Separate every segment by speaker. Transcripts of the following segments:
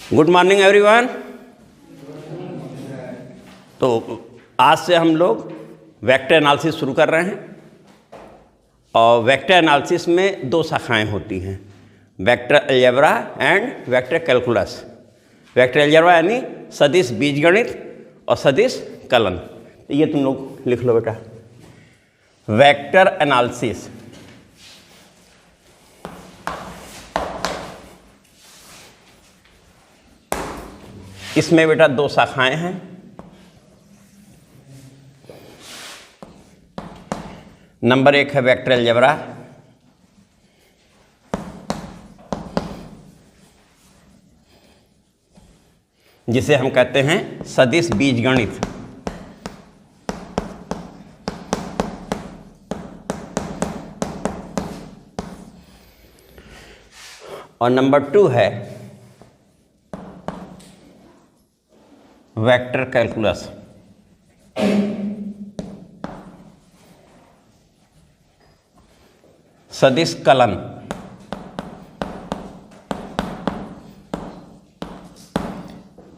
Speaker 1: Good morning everyone. तो आज से हम लोग वेक्टर एनालिसिस शुरू कर रहे हैं और वेक्टर एनालिसिस में दो शाखाएं होती हैं, vector algebra and vector calculus. Vector algebra यानी सदिश बीजगणित और सदिश कलन। तो ये तुम लोग लिख लो बेटा, वेक्टर एनालिसिस। इसमें बेटा दो शाखाएं हैं, नंबर एक है वेक्टर अलजेब्रा, जिसे हम कहते हैं सदिश बीजगणित। और नंबर टू है वेक्टर कैलकुलस। सदिश कलन।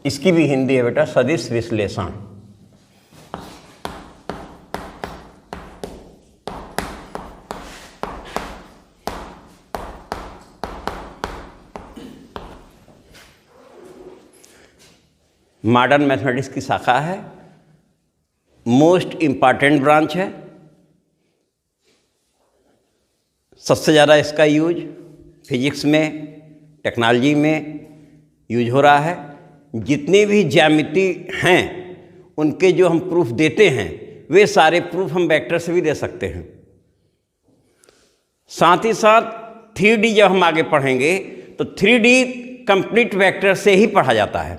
Speaker 1: इसकी भी हिंदी है बेटा सदिश विश्लेषण। मॉडर्न मैथमेटिक्स की शाखा है, मोस्ट इम्पॉर्टेंट ब्रांच है। सबसे ज़्यादा इसका यूज फिजिक्स में, टेक्नोलॉजी में यूज हो रहा है। जितने भी ज्यामिति हैं उनके जो हम प्रूफ देते हैं वे सारे प्रूफ हम वेक्टर से भी दे सकते हैं। साथ ही साथ 3D जब हम आगे पढ़ेंगे तो 3D कंप्लीट वेक्टर से ही पढ़ा जाता है।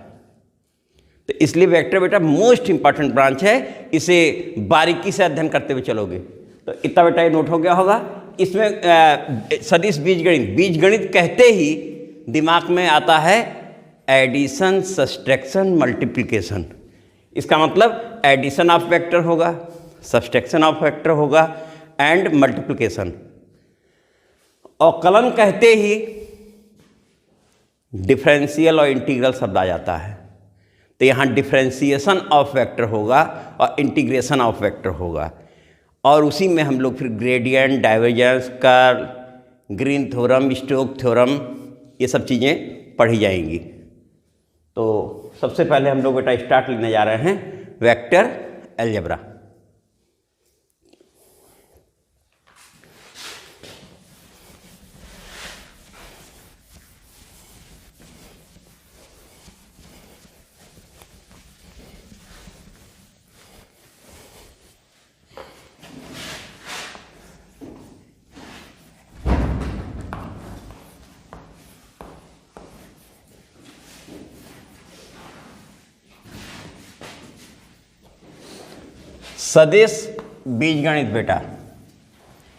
Speaker 1: तो इसलिए वेक्टर बेटा मोस्ट इंपॉर्टेंट ब्रांच है, इसे बारीकी से अध्ययन करते हुए चलोगे तो इतना बेटा ये नोट हो गया होगा। इसमें सदिश बीजगणित, बीजगणित कहते ही दिमाग में आता है एडिशन, सब्सट्रैक्शन, मल्टीप्लिकेशन। इसका मतलब एडिशन ऑफ वेक्टर होगा, सब्सट्रैक्शन ऑफ वेक्टर होगा एंड मल्टीप्लिकेशन। और कलन कहते ही डिफरेंशियल और इंटीग्रल शब्द आ जाता है। तो यहाँ डिफरेंशिएशन ऑफ वेक्टर होगा और इंटीग्रेशन ऑफ वेक्टर होगा। और उसी में हम लोग फिर gradient, divergence, curl, green theorem, Stokes theorem, ये सब चीज़ें पढ़ी जाएंगी। तो सबसे पहले हम लोग बेटा स्टार्ट लेने जा रहे हैं वेक्टर अलजेब्रा। सदिश बीजगणित बेटा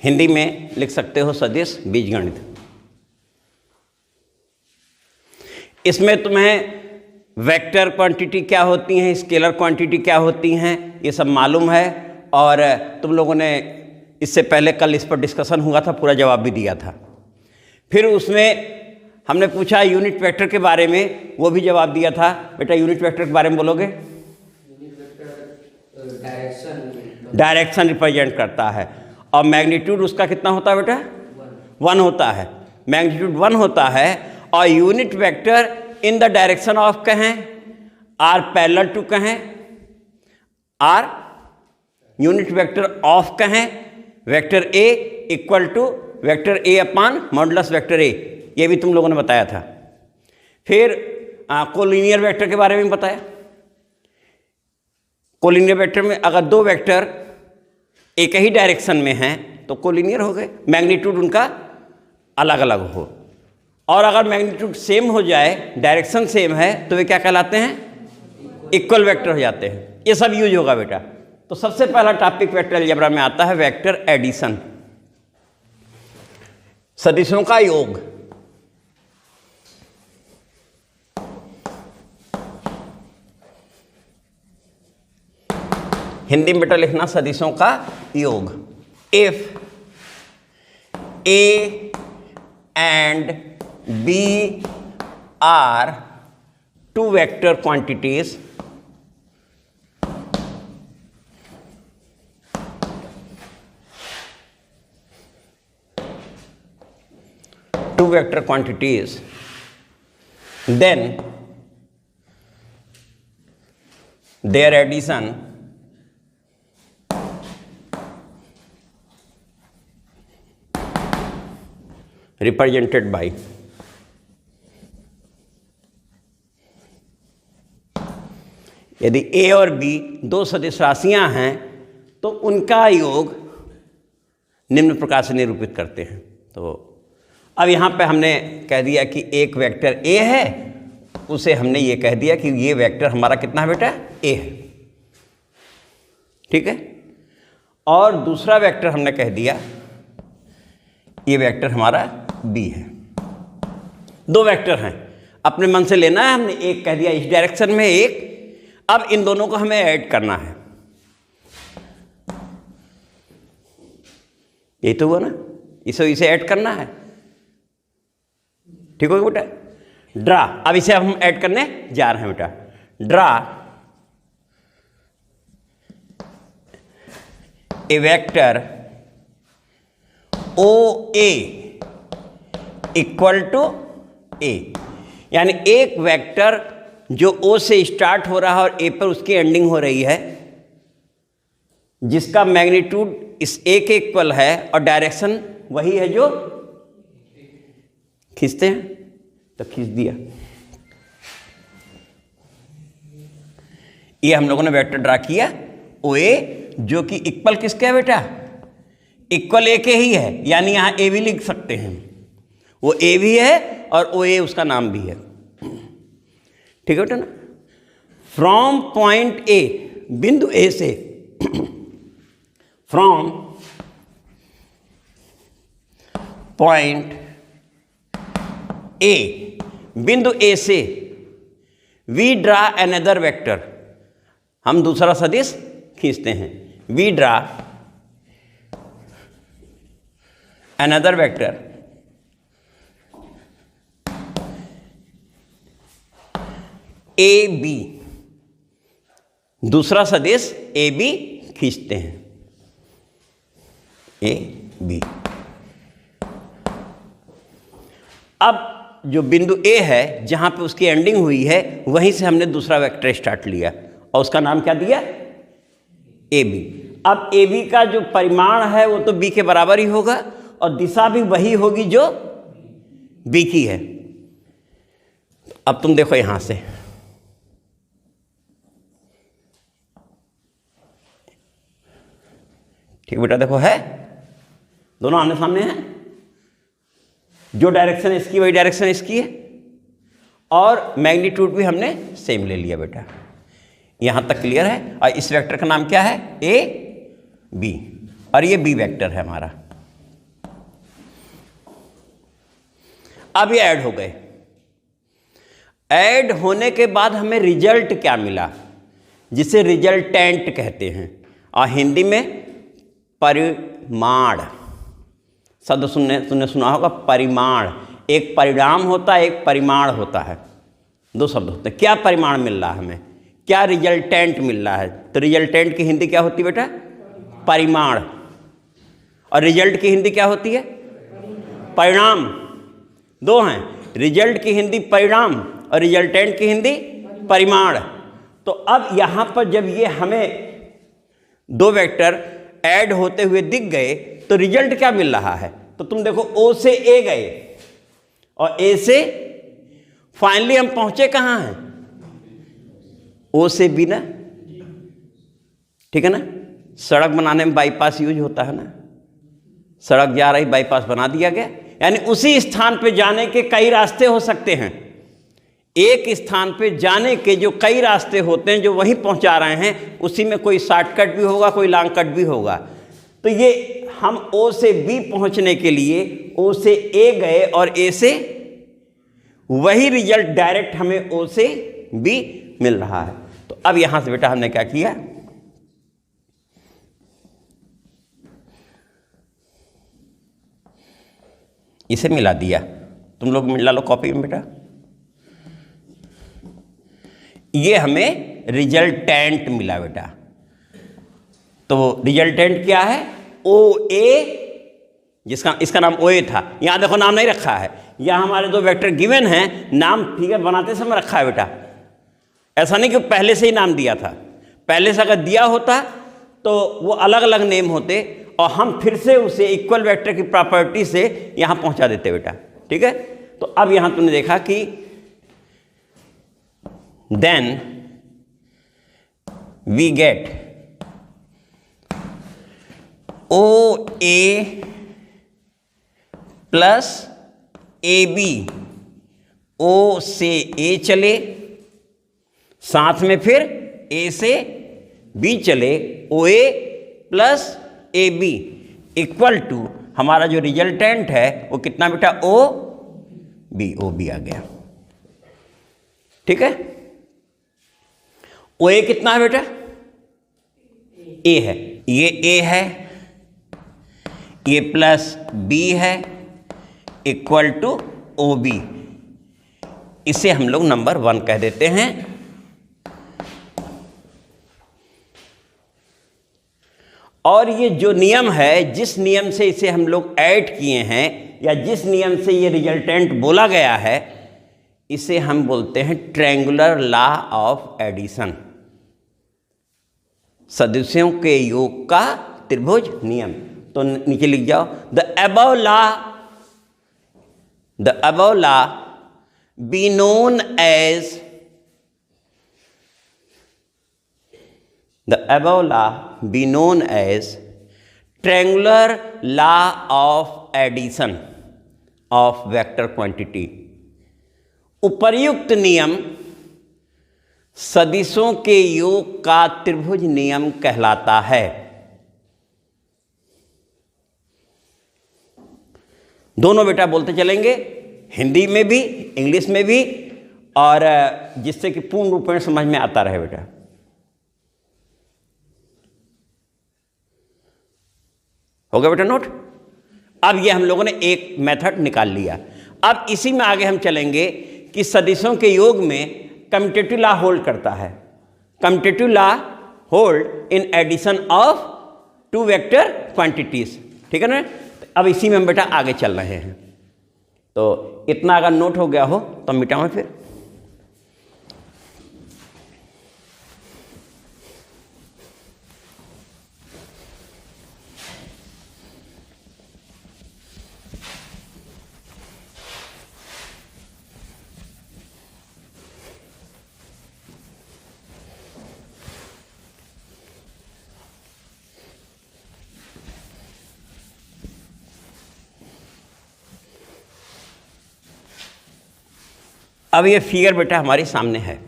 Speaker 1: हिंदी में लिख सकते हो सदिश बीजगणित। इसमें तुम्हें वेक्टर क्वांटिटी क्या होती हैं, स्केलर क्वांटिटी क्या होती हैं, ये सब मालूम है। और तुम लोगों ने इससे पहले कल इस पर डिस्कशन हुआ था, पूरा जवाब भी दिया था। फिर उसमें हमने पूछा यूनिट वेक्टर के बारे में, वो भी जवाब दिया था। बेटा यूनिट वेक्टर के बारे में बोलोगे? डायरेक्शन रिप्रेजेंट करता है। और मैग्नीट्यूड उसका कितना होता है बेटा? 1 होता है। मैग्नीट्यूड 1 होता है। और unit vector in the direction of कहें, आर पैरेलल टू कहें, आर यूनिट वेक्टर ऑफ कहें, vector A equal to vector A upon modulus vector A, ये भी तुम लोगों ने बताया था। फिर कोलिनियर वेक्टर के बारे में बताया। कोलिनियर वेक्टर में अगर दो वेक्टर एक ही डायरेक्शन में हैं तो कोलिनियर हो गए, मैग्नीट्यूड उनका अलग अलग हो। और अगर मैग्नीट्यूड सेम हो जाए, डायरेक्शन सेम है, तो वे क्या कहलाते हैं? इक्वल वेक्टर हो जाते हैं। ये सब यूज होगा बेटा। तो सबसे पहला टॉपिक वेक्टर अलजेब्रा में आता है वेक्टर एडिशन, सदिशों का योग। हिंदी में बेटा लिखना सदिशों का योग। If A and B are two vector quantities then their addition represented by यदि a और b दो सदिश राशियां हैं तो उनका योग निम्न प्रकार से निरूपित करते हैं। तो अब यहाँ पे हमने कह दिया कि एक वेक्टर a है, उसे हमने ये कह दिया कि ये वेक्टर हमारा कितना है बेटा, a है, ठीक है। और दूसरा वेक्टर हमने कह दिया ये वेक्टर हमारा b है। दो वेक्टर हैं, अपने मन से लेना है हमने, एक कह दिया इस डायरेक्शन में, एक, अब इन दोनों को हमें ऐड करना है। यही तो हुआ ना, इसे ऐड करना है, ठीक हो बेटा। ड्रा, अब इसे हम ऐड करने जा रहे हैं बेटा। Draw a vector O A equal to A, यानी एक वेक्टर जो ओ से स्टार्ट हो रहा है और ए पर उसकी एंडिंग हो रही है, जिसका मैग्नीट्यूड इस ए के इक्वल है और डायरेक्शन वही है जो खींचते हैं, तो खींच दिया। ये हम लोगों ने वेक्टर ड्रा किया ओ ए, जो कि इक्वल किसका है बेटा, इक्वल ए के ही है, यानी यहां ए भी लिख सकते हैं, वो ए भी है और ओ ए उसका नाम भी है, ठीक है बेटा ना। फ्रॉम पॉइंट ए, बिंदु ए से, फ्रॉम पॉइंट ए, बिंदु ए से वी ड्रा अनदर वेक्टर, हम दूसरा सदिश खींचते हैं। We draw another vector A B, दूसरा सदिश ए बी खींचते हैं, ए बी। अब जो बिंदु ए है जहां पे उसकी एंडिंग हुई है, वहीं से हमने दूसरा वेक्टर स्टार्ट लिया और उसका नाम क्या दिया, ए बी। अब ए बी का जो परिमाण है वो तो बी के बराबर ही होगा और दिशा भी वही होगी जो बी की है। अब तुम देखो यहां से, ठीक बेटा, देखो है, दोनों आमने सामने हैं, जो डायरेक्शन इसकी वही डायरेक्शन इसकी है और मैग्नीट्यूड भी हमने सेम ले लिया बेटा। यहां तक क्लियर है। और इस वेक्टर का नाम क्या है, ए बी, और ये बी वेक्टर है हमारा। अब ये ऐड हो गए। ऐड होने के बाद हमें रिजल्ट क्या मिला, जिसे रिजल्टेंट कहते हैं, और हिंदी में परिमाण शब्द तुमने सुना होगा, परिमाण। एक परिणाम होता है, एक परिमाण होता है, दो शब्द होते हैं। क्या परिमाण मिल रहा है हमें, क्या रिजल्टेंट मिल रहा है, तो रिजल्टेंट की हिंदी क्या होती है बेटा, परिमाण, और रिजल्ट की हिंदी क्या होती है, परिणाम। दो हैं, रिजल्ट की हिंदी परिणाम और रिजल्टेंट की हिंदी परिमाण। तो अब यहाँ पर जब ये हमें दो वेक्टर ऐड होते हुए दिख गए तो रिजल्ट क्या मिल रहा है, तो तुम देखो ओ से ए गए और ए से फाइनली हम पहुंचे कहाँ हैं, ओ से बी ना, ठीक है ना। सड़क बनाने में बाईपास यूज होता है ना, सड़क जा रही, बाईपास बना दिया गया, यानी उसी स्थान पे जाने के कई रास्ते हो सकते हैं। एक स्थान पे जाने के जो कई रास्ते होते हैं जो वहीं पहुंचा रहे हैं, उसी में कोई शॉर्टकट भी होगा, कोई लॉन्ग कट भी होगा। तो ये हम ओ से बी पहुंचने के लिए ओ से ए गए और ए से वही रिजल्ट डायरेक्ट हमें ओ से बी मिल रहा है। तो अब यहां से बेटा हमने क्या किया, इसे मिला दिया। तुम लोग मिला लो कॉपी में बेटा, ये हमें रिजल्टेंट मिला बेटा। तो रिजल्टेंट क्या है? ओ ए, जिसका इसका नाम ओ ए था। यहाँ देखो नाम नहीं रखा है, यहाँ हमारे दो वेक्टर गिवन हैं, नाम फिगर बनाते समय रखा है बेटा। ऐसा नहीं कि पहले से ही नाम दिया था, पहले से अगर दिया होता तो वो अलग अलग नेम होते और हम फिर से उसे इक्वल वेक्टर की प्रॉपर्टी से यहाँ पहुँचा देते बेटा। ठीक है, तो अब यहाँ तुमने देखा कि then we get O A plus A B, O से ए चले, साथ में फिर ए से बी चले, O A plus A B equal to हमारा जो रिजल्टेंट है वो कितना बेटा? ओ बी आ गया। ठीक है, ओ ए कितना है बेटा? ए है, ये ए है, ये प्लस बी है इक्वल टू ओ बी। इसे हम लोग नंबर 1 कह देते हैं। और ये जो नियम है, जिस नियम से इसे हम लोग ऐड किए हैं या जिस नियम से ये रिजल्टेंट बोला गया है, इसे हम बोलते हैं ट्रायंगुलर लॉ ऑफ एडिशन, सदस्यों के योग का त्रिभुज नियम। तो नीचे लिख जाओ, the above law be known as, the above law be known as triangular law of addition of vector quantity। उपर्युक्त नियम सदिशों के योग का त्रिभुज नियम कहलाता है। दोनों बेटा बोलते चलेंगे, हिंदी में भी इंग्लिश में भी, और जिससे कि पूर्ण रूप में समझ में आता रहे बेटा। हो गया बेटा नोट? अब ये हम लोगों ने एक मेथड निकाल लिया। अब इसी में आगे हम चलेंगे कि सदिशों के योग में कम्यूटेटिव लॉ होल्ड करता है। Commutative law hold in addition of two vector quantities. ठीक है ना? अब इसी में हम बेटा आगे चल रहे हैं। तो इतना अगर नोट हो गया हो तो मिटाओ फिर। अब ये फिगर बेटा हमारे सामने है।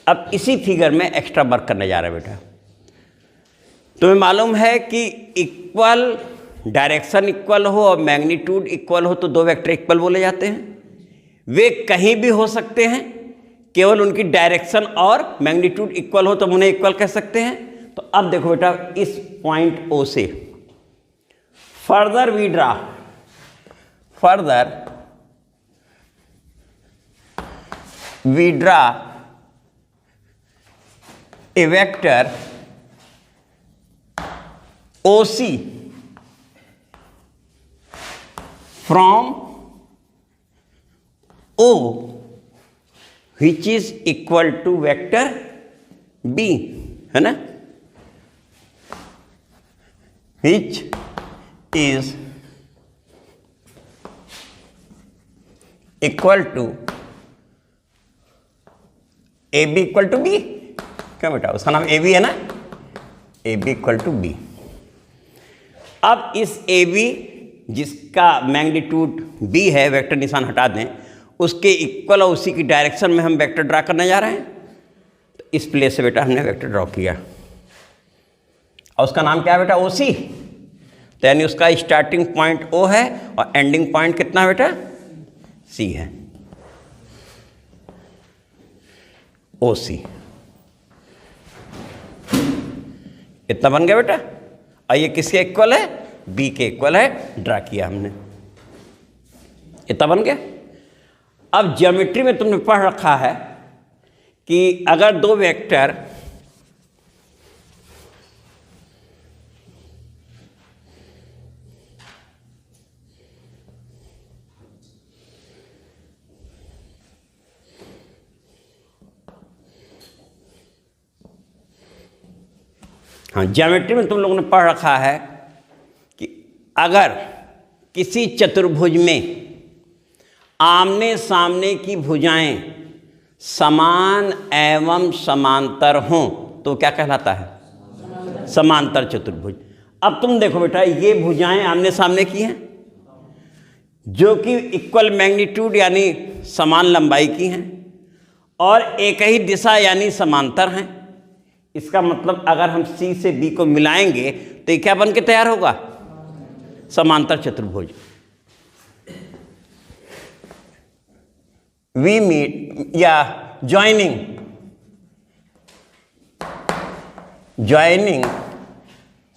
Speaker 1: अब इसी फिगर में एक्स्ट्रा वर्क करने जा रहा है बेटा। तुम्हें मालूम है कि इक्वल डायरेक्शन इक्वल हो और मैग्नीट्यूड इक्वल हो तो दो वेक्टर इक्वल बोले जाते हैं। वे कहीं भी हो सकते हैं, केवल उनकी डायरेक्शन और मैग्नीट्यूड इक्वल हो तो उन्हें इक्वल कह सकते हैं। तो अब देखो बेटा, इस पॉइंट O से further we draw, we draw a vector OC from O which is equal to vector B, है ना, which is equal to A B equal to B. क्या बेटा, उसका नाम ए बी है ना, A B equal to B. अब इस ए बी जिसका मैग्नीट्यूड बी है, वेक्टर निशान हटा दें, उसके इक्वल और उसी की डायरेक्शन में हम वेक्टर ड्रा करने जा रहे हैं। तो इस प्लेस से बेटा हमने वेक्टर ड्रॉ किया और उसका नाम क्या है बेटा? ओ सी। तो यानी उसका स्टार्टिंग पॉइंट O है और एंडिंग पॉइंट कितना बेटा? C है, OC। इतना बन गया बेटा। और ये किसके इक्वल है? B के इक्वल है, ड्रा किया हमने, इतना बन गया। अब ज्योमेट्री में तुमने पढ़ रखा है कि अगर दो वेक्टर हाँ, ज्योमेट्री में तुम लोगों ने पढ़ रखा है कि अगर किसी चतुर्भुज में आमने सामने की भुजाएं समान एवं समांतर हों तो क्या कहलाता है? समांतर चतुर्भुज। अब तुम देखो बेटा, ये भुजाएं आमने सामने की हैं जो कि इक्वल मैग्नीट्यूड यानी समान लंबाई की हैं और एक ही दिशा यानी समांतर हैं। इसका मतलब अगर हम C से B को मिलाएंगे तो ये क्या बन के तैयार होगा? समांतर चतुर्भुज। वी मीट या ज्वाइनिंग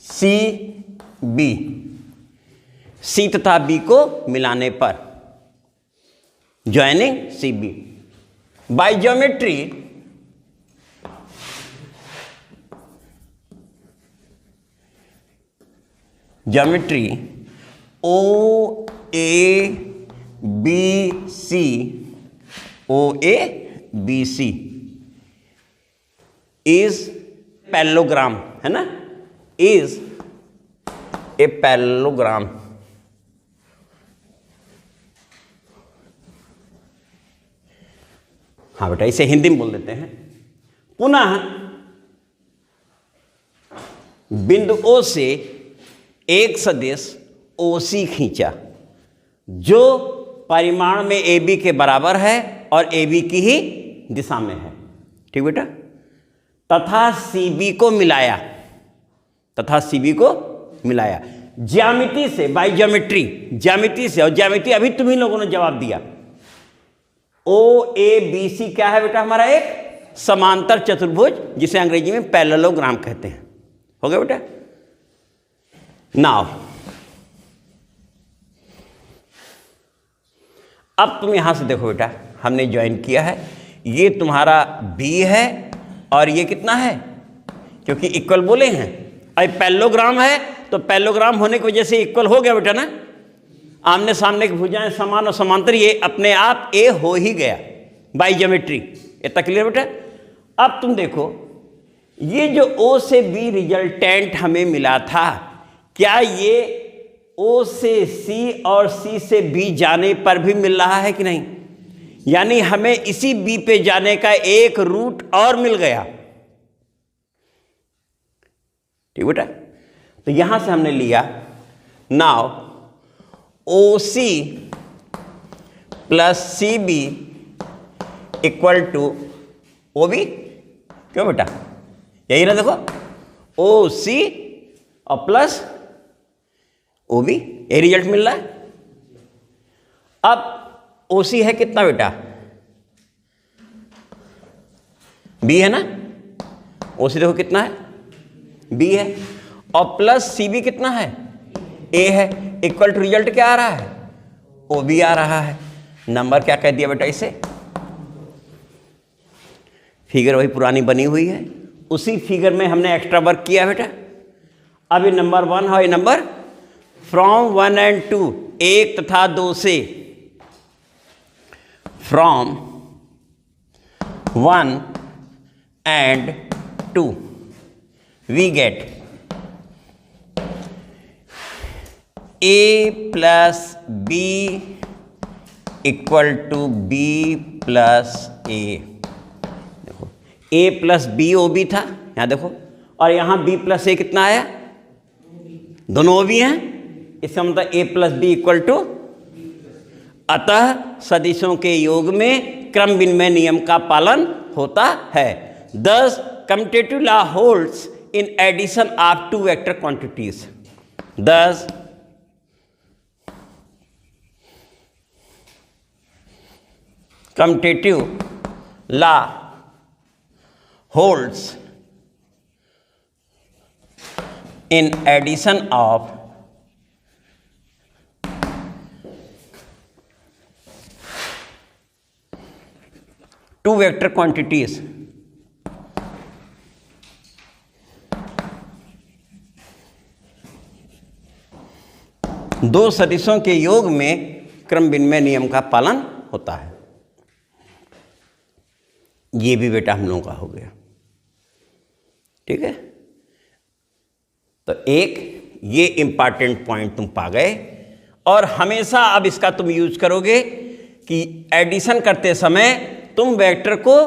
Speaker 1: C B, C तथा B को मिलाने पर joining C B by geometry O A B C is parallelogram, है ना? Is a parallelogram. हाँ बेटा, इसे हिंदी में बोल देते हैं। पुनः बिंदु O से एक सदिश OC खींचा जो परिमाण में AB के बराबर है और AB की ही दिशा में है, ठीक बेटा? तथा CB को मिलाया ज्यामिति से, बाय ज्योमेट्री, ज्यामिति से। और ज्यामिति अभी तुम्ही लोगों ने जवाब दिया। OABC क्या है बेटा? हमारा एक समांतर चतुर्भुज जिसे अंग्रेजी में पैरेललोग्राम कहते हैं। हो गया बेटा? नाउ अब तुम यहां से देखो बेटा, हमने ज्वाइन किया है, ये तुम्हारा B है और ये कितना है? क्योंकि इक्वल बोले हैं, और पैरेललोग्राम है तो पैरेललोग्राम होने की वजह से इक्वल हो गया बेटा ना। आमने सामने की भुजाएं समान और समांतर, ये अपने आप A हो ही गया बाय ज्योमेट्री। इतना क्लियर बेटा? अब तुम देखो, ये जो O से B रिजल्टेंट हमें मिला था, क्या ये O से C और C से B जाने पर भी मिल रहा है कि नहीं? यानी हमें इसी B पे जाने का एक रूट और मिल गया, ठीक बेटा? तो यहां से हमने लिया now OC plus CB equal to OB। क्यों बेटा? यही ना, देखो OC और प्लस OB, ये रिजल्ट मिल रहा है। अब OC है कितना बेटा? B है ना? OC देखो कितना है? B है। और प्लस CB कितना है? A है। इक्वल टू रिजल्ट क्या आ रहा है? OB आ रहा है। नंबर क्या कह दिया बेटा इसे? फिगर वही पुरानी बनी हुई है, उसी फिगर में हमने एक्स्ट्रा वर्क किया बेटा। अब ये नंबर 1 है, ये नंबर फ्रॉम 1 and 2, 1 तथा 2 से, from 1 and 2 we get A plus B equal to B plus A। देखो A plus B OB था, यहाँ देखो, और यहाँ B plus A कितना आया? दोनों OB हैं, इसका मतलब A plus B equal to. अतः सदिशों के योग में क्रम विनिमय नियम का पालन होता है। Thus commutative law holds in addition of two vector quantities. Thus commutative law holds in addition of two vector quantities दो सदिशों के योग में क्रम विनिमय नियम का पालन होता है। ये भी बेटा हम लोगों का हो गया। ठीक है, तो एक ये इंपॉर्टेंट पॉइंट तुम पा गए, और हमेशा अब इसका तुम यूज करोगे कि एडिशन करते समय तुम वेक्टर को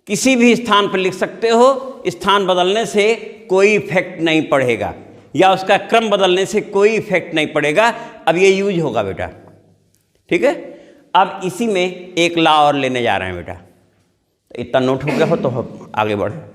Speaker 1: किसी भी स्थान पर लिख सकते हो, स्थान बदलने से कोई इफेक्ट नहीं पड़ेगा, या उसका क्रम बदलने से कोई इफेक्ट नहीं पड़ेगा। अब ये यूज होगा बेटा। ठीक है, अब इसी में एक लॉ और लेने जा रहे हैं बेटा। तो इतना नोट हो गया हो तो हम आगे बढ़े।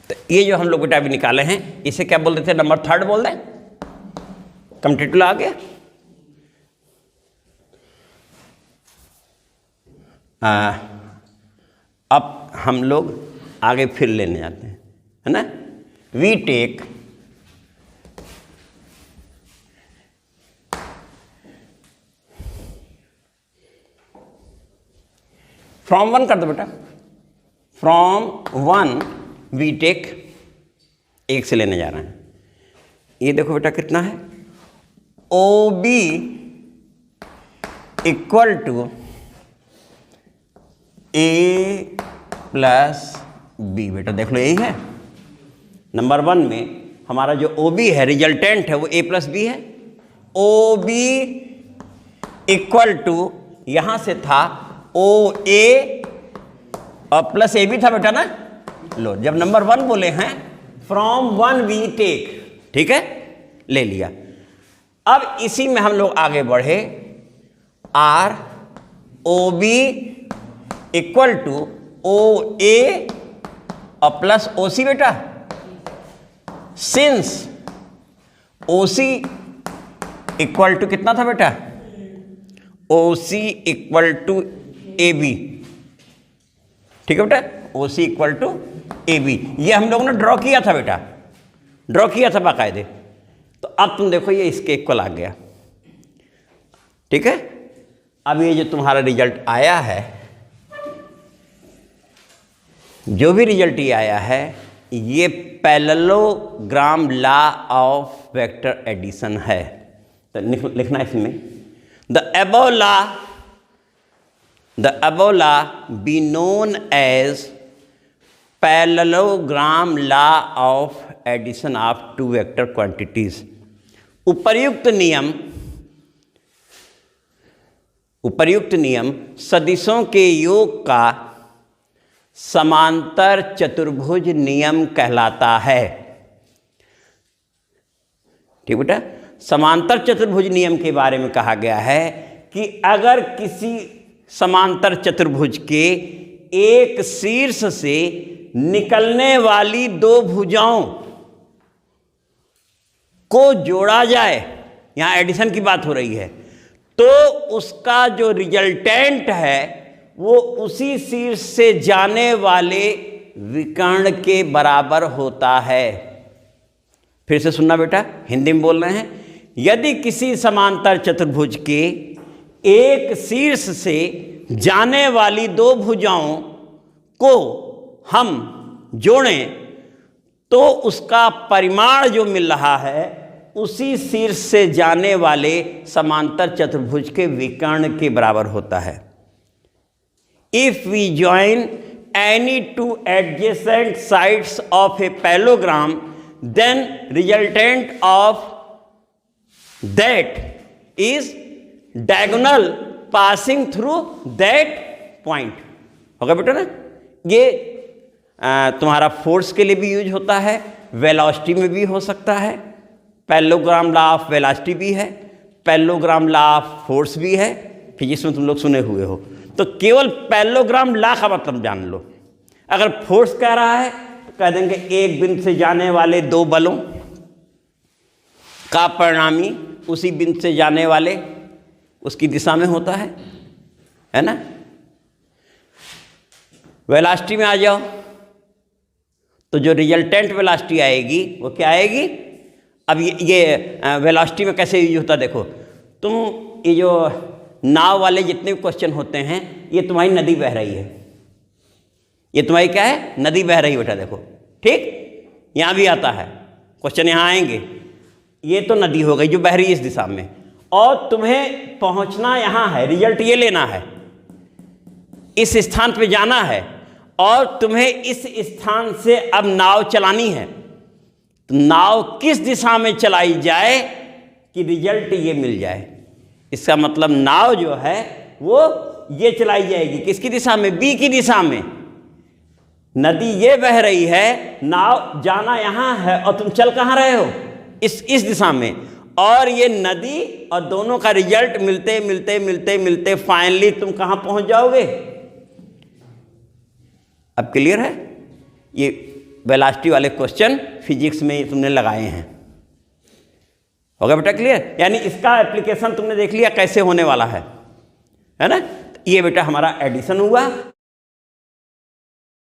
Speaker 1: तो ये जो हम लोग बेटा अभी निकाले हैं, इसे क्या बोल देते हैं? नंबर थर्ड बोल दें। कम्यूटेटिव आ गया। अब हम लोग आगे फिर लेने जाते हैं, है ना। वी टेक फ्रॉम वन कर दो बेटा। फ्रॉम वन वी टेक, एक से लेने जा रहे हैं। ये देखो बेटा कितना है, O B equal to A plus B. बेटा देख लो, यही है। नंबर वन में हमारा जो ओ बी है, रिजल्टेंट है, वो ए प्लस बी है। ओ बी इक्वल टू, यहां से था ओ ए और प्लस ए बी था बेटा ना। लो, जब नंबर वन बोले हैं फ्रॉम वन वी टेक, ठीक है, ले लिया। अब इसी में हम लोग आगे बढ़े, R O B equal to O A और प्लस ओ सी बेटा। Since O C equal to कितना था बेटा? O C equal to A B. ठीक है बेटा, O C equal to A B. ये हम लोगों ने ड्रॉ किया था बेटा, ड्रॉ किया था बाकायदे। तो अब तुम देखो ये इसके इक्वल आ गया। ठीक है, अब ये जो तुम्हारा रिजल्ट आया है, जो भी रिजल्ट ये आया है, ये parallelogram law of vector addition है। तो लिखना इसमें, the above law be known as parallelogram law of addition of two vector quantities। उपर्युक्त नियम सदिशों के योग का समांतर चतुर्भुज नियम कहलाता है। ठीक बेटा, समांतर चतुर्भुज नियम के बारे में कहा गया है कि अगर किसी समांतर चतुर्भुज के एक शीर्ष से निकलने वाली दो भुजाओं को जोड़ा जाए, यहां एडिशन की बात हो रही है, तो उसका जो रिजल्टेंट है वो उसी शीर्ष से जाने वाले विकर्ण के बराबर होता है। फिर से सुनना बेटा, हिंदी में बोल रहे हैं। यदि किसी समांतर चतुर्भुज के एक शीर्ष से जाने वाली दो भुजाओं को हम जोड़ें, तो उसका परिमाण जो मिल रहा है उसी शीर्ष से जाने वाले समांतर चतुर्भुज के विकर्ण के बराबर होता है। If we join any two adjacent sides of a parallelogram, then resultant of that is diagonal passing through that point। होगा बेटा ना। ये तुम्हारा फोर्स के लिए भी यूज होता है, वेलोसिटी में भी हो सकता है। पैरेललोग्राम लॉ ऑफ वेलोसिटी भी है, पैरेललोग्राम लॉ ऑफ फोर्स भी है, फिजिक्स में तुम लोग सुने हुए हो। तो केवल पैरेललोग्राम लॉ का मतलब जान लो। अगर फोर्स कह रहा है तो कह देंगे एक बिंदु से जाने वाले दो बलों का परिणामी उसी बिंदु से जाने वाले उसकी दिशा में होता है ना। वेलोसिटी में आ जाओ तो जो रिजल्टेंट वेलोसिटी आएगी वो क्या आएगी? अब ये वेलोसिटी में कैसे यूज होता है देखो, तुम ये जो नाव वाले जितने भी क्वेश्चन होते हैं, ये तुम्हारी नदी बह रही है, ये तुम्हारी क्या है, नदी बह रही है बेटा देखो, ठीक। यहाँ भी आता है क्वेश्चन, यहाँ आएंगे, ये तो नदी हो गई जो बह रही है इस दिशा में, और तुम्हें पहुँचना यहाँ है, रिजल्ट ये लेना है, इस स्थान पे जाना है, और तुम्हें इस स्थान से अब नाव चलानी है। तो नाव किस दिशा में चलाई जाए कि रिजल्ट ये मिल जाए, इसका मतलब नाव जो है वो ये चलाई जाएगी किसकी दिशा में, बी की दिशा में। नदी ये बह रही है, नाव जाना यहाँ है, और तुम चल कहाँ रहे हो, इस दिशा में, और ये नदी और दोनों का रिजल्ट मिलते मिलते मिलते मिलते फाइनली तुम कहाँ पहुँच जाओगे। अब क्लियर है, ये वेलोसिटी वाले क्वेश्चन फिजिक्स में तुमने लगाए हैं, होगा बेटा क्लियर। यानी इसका एप्लीकेशन तुमने देख लिया कैसे होने वाला है ना। ये बेटा हमारा एडिशन हुआ।